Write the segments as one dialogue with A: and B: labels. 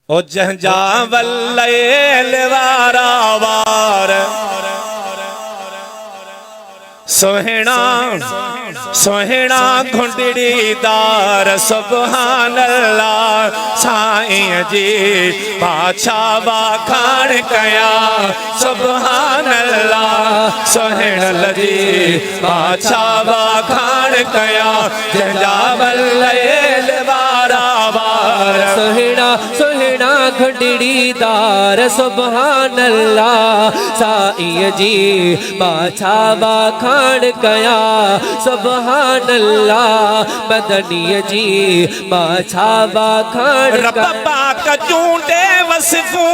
A: ओ जंजा वल्लैल वारा वार सोहेना सोहेना घुंडड़ी दार सुभान अल्लाह साईं जी पाछा वाखाण कया सुभान अल्लाह सोहेन लजी पाछा वाखाण कया जंजा वल्लैल वारा वार
B: सोहेना सोहेना घुंडड़ी दार सुभान अल्लाह साईं जी पाछा वाखाण कया सुभान अल्लाह मदनी जी पाछा वाखाण
A: रब पाक चूंडे वसिफू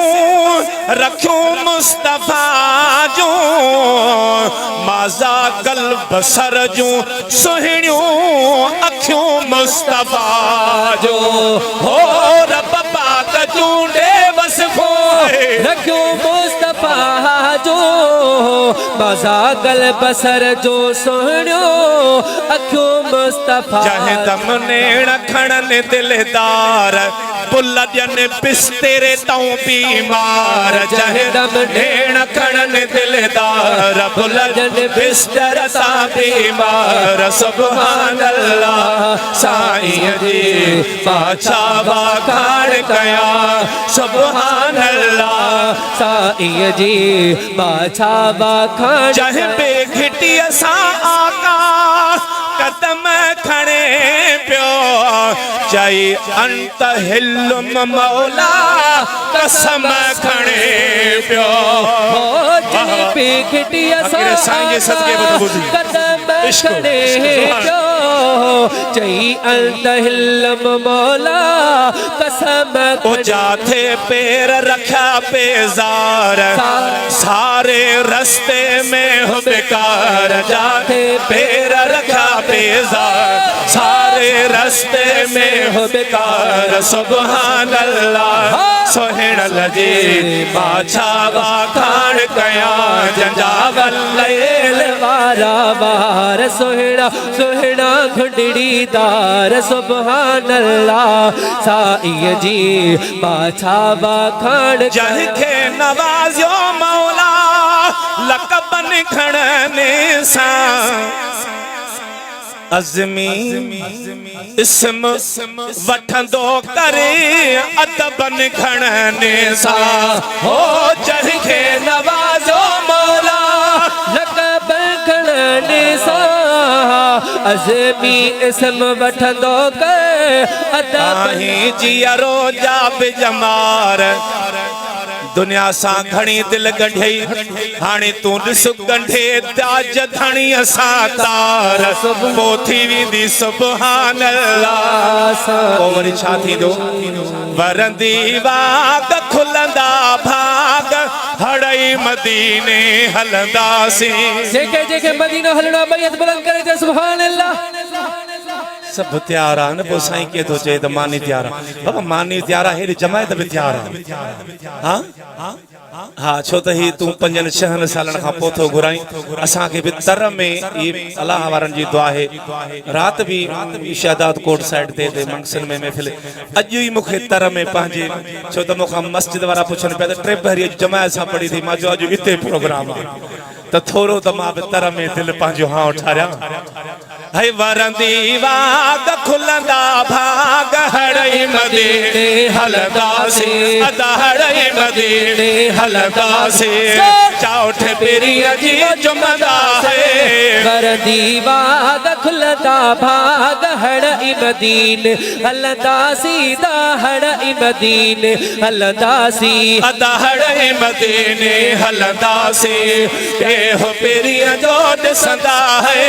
A: रखूं मुस्तफा जो माजा कल बसर जूं सुहिणियूं अखियूं मुस्तफा जो हो रब पाक चूंडे वसिफू
B: रखूं मुस्तफा जो माजा कल बसर जो सुहिणियो अखियूं मुस्तफा
A: चाहे दम नेण खणन दिलदार पुल ॾियन बिस्तर तऊं बीमार चाहे दम नेण खणन दिलदार पुल ॾियन बिस्तर तां बीमार सुभान अल्लाह साईं जी पाछा वाखाण कया सुभान अल्लाह
B: साईं जी पाछा वाखाण
A: चाहे बेघिटीअ सां आका कदम खणे पियो चई अंत हिलुम मौला कसम खणे पियो
B: कदम खणे पियो चई अंत हिलुम मौला कसम
A: जाथे पैर रखा पेजार सारे रस्ते में हो बेकार जाथे पैर रखा पेजार सारे रस्ते में हो बेकार सुभान अल्लाह सोहेन लजी पाछा वाखाण कया जंजा वल्लैल
B: वारा वार सोहेना सोहेना घुंडड़ी दार सुभान अल्लाह साईं जी पाछा वाखाण
A: जंहिंखे नवाज़ियो मौला लक़बन खणने सां अज़मी इस्म वठंदो करे अदबन खणने सां हो जंहिंखे नवाज़ो मौला
B: लक़बन खणने सां अज़मी इस्म वठंदो करे अदब
A: जियरो जा बिजमार दुनिया सां घणी दिल गंढई हाणे तूं ॾिस गंढे ताज धणीअ सां तार पोइ थी वेंदी सुभान अल्लाह पोइ वरी छा थींदो वरंदी वाग खुलंदा भाग हड़ई मदीने हलंदासीं
B: जेके जेके मदीनो हलणो बैत बुलंद करे त सुभान अल्लाह
A: सब तैयार आहिनि पोइ साईं के थो चए त मानी तैयार आहे बाबा मानी तैयार आहे हेॾी जमायत बि तैयार आहे हाँ छो त ही तूं 5-6 सालनि खां पोइ थो घुराई असांखे बि तर में इहे अलाह वारनि जी दुआ आहे राति बि शहदाद कोट साइड ते मंगसन में महफ़िल अॼु ई मूंखे तर में पंहिंजे छो त मूंखां मस्जिद वारा पुछनि पिया त टे भरी जमायत सां पढ़ी थी मां चयो अॼु हिते प्रोग्राम आहे त थोरो त मां बि तर में दिलि पंहिंजो हां ठारियां है वरंदी वाग खुलंदा भाग हड़ई मदीने हलंदासीं अदा हड़ई मदीने हलंदासीं चौठ पेरिया जी जुमंदा है
B: वरंदी वाग खुलंदा भाग हड़ई मदीने हलंदासीं दा हड़ई मदीने हलंदासीं
A: अदा हड़ई मदीने हलंदासीं के हो पेरिया जो ॾिसंदा है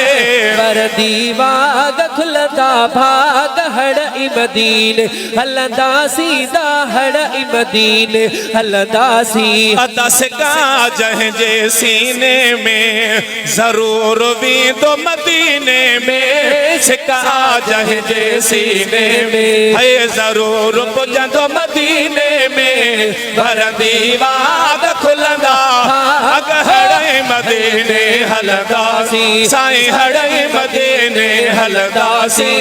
B: वरंदी वाग खुलंदा भाग हड़ई मदीने हलंदासीं दा हड़ई मदीने हलंदासीं
A: अदा सिका जंहिंजे सीने में ज़रूर वेंदो मदीने में सिका जंहिंजे सीने में है ज़रूर पुॼंदो मदीने में वरंदी वाग खुलंदा भाग हड़ई मदीने हलदासी साईं हड़ई मदीने हलदासी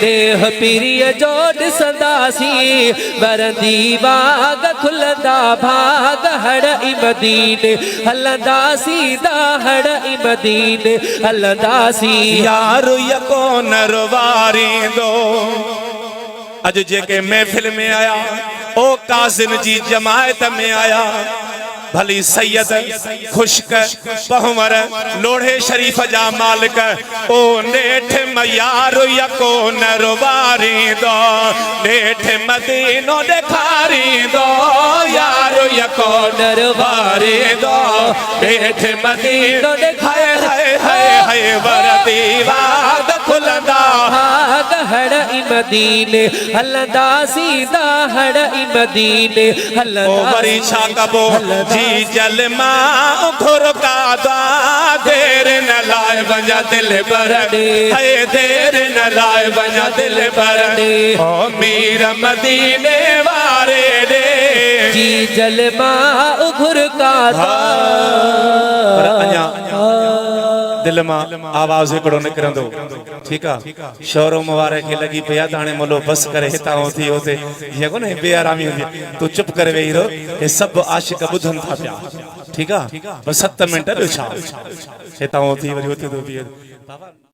B: देह पीरिय जो ॾिसंदासी वरंदी बाग खुलंदा भाग हड़ई मदीने हलंदासी दा हड़ई मदीने हलंदासी
A: यार यको नरवारी दो अज जेके महफिल में आया ओ कासिम जी जमायत में आया भली सैयद खुशक पहवर लोढ़े शरीफ जा मालिक ओ नेठ मयार यको नरवारी दो नेठ मदीनो ॾेखारी दो यार यको नरवारी दो नेठ मदीनो ॾेखारे हाय हाय हाय वरदी वाद खुलंदा
B: भाग हड़ई मदीने हलंदासी दा हड़ई मदीने
A: ओ
B: हलंदासी
A: वरी छा कबो जी जलमा घुर का दा देर न लाए वञा दिल बरडे है देर न लाए वञा दिल बरडे ओ मीर मदीने वारे दे
B: जी जलमा उघुर का
A: दिल मां आवाज़ हिकिड़ो निकिरंदो ठीकु आहे शोरूम वारे खे लॻी पई आहे त हाणे मोलो बस करे हितां थी हुते जीअं कोन्हे बेआरामी हूंदी तूं चुप करे वेही रहो हे सभु आशिक ॿुधनि था पिया ठीकु आहे बसि 7 मिंट ॿियो छा हितां थी वरी हुते थो बीहे